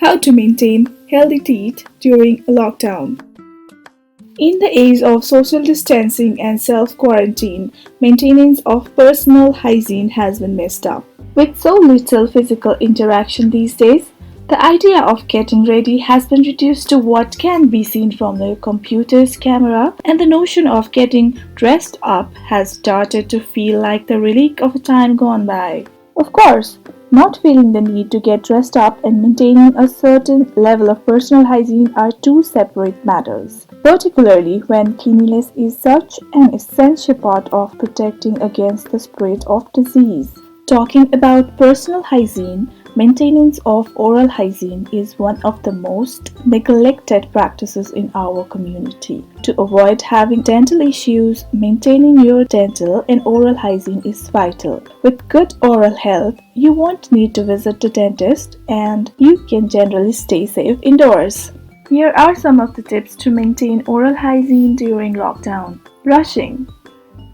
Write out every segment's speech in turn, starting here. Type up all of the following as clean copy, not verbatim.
How to maintain healthy teeth during a lockdown. In the age of social distancing and self quarantine, maintenance of personal hygiene has been messed up. With so little physical interaction these days, the idea of getting ready has been reduced to what can be seen from the computer's camera, and the notion of getting dressed up has started to feel like the relic of a time gone by. Of course, not feeling the need to get dressed up and maintaining a certain level of personal hygiene are two separate matters, particularly when cleanliness is such an essential part of protecting against the spread of disease. Talking about personal hygiene, maintenance of oral hygiene is one of the most neglected practices in our community. To avoid having dental issues, maintaining your dental and oral hygiene is vital. With good oral health, you won't need to visit the dentist and you can generally stay safe indoors. Here are some of the tips to maintain oral hygiene during lockdown. Brushing.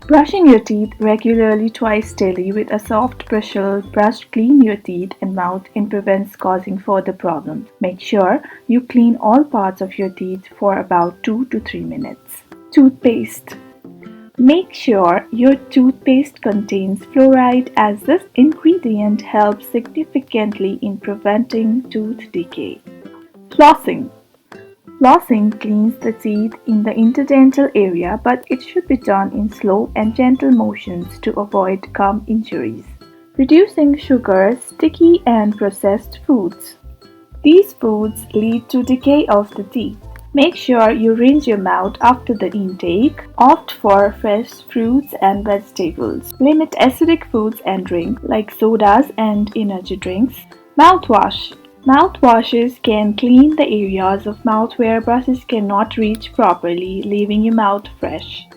Brushing your teeth regularly twice daily with a soft brushable brush clean your teeth and mouth and prevents causing further problems. Make sure you clean all parts of your teeth for about 2 to 3 minutes. Toothpaste. Make sure your toothpaste contains fluoride as this ingredient helps significantly in preventing tooth decay. Flossing. Flossing cleans the teeth in the interdental area, but it should be done in slow and gentle motions to avoid gum injuries. Reducing sugar, sticky and processed foods. These foods lead to decay of the teeth. Make sure you rinse your mouth after the intake. Opt for fresh fruits and vegetables. Limit acidic foods and drinks like sodas and energy drinks. Mouthwash. Mouthwashes can clean the areas of mouth where brushes cannot reach properly, leaving your mouth fresh.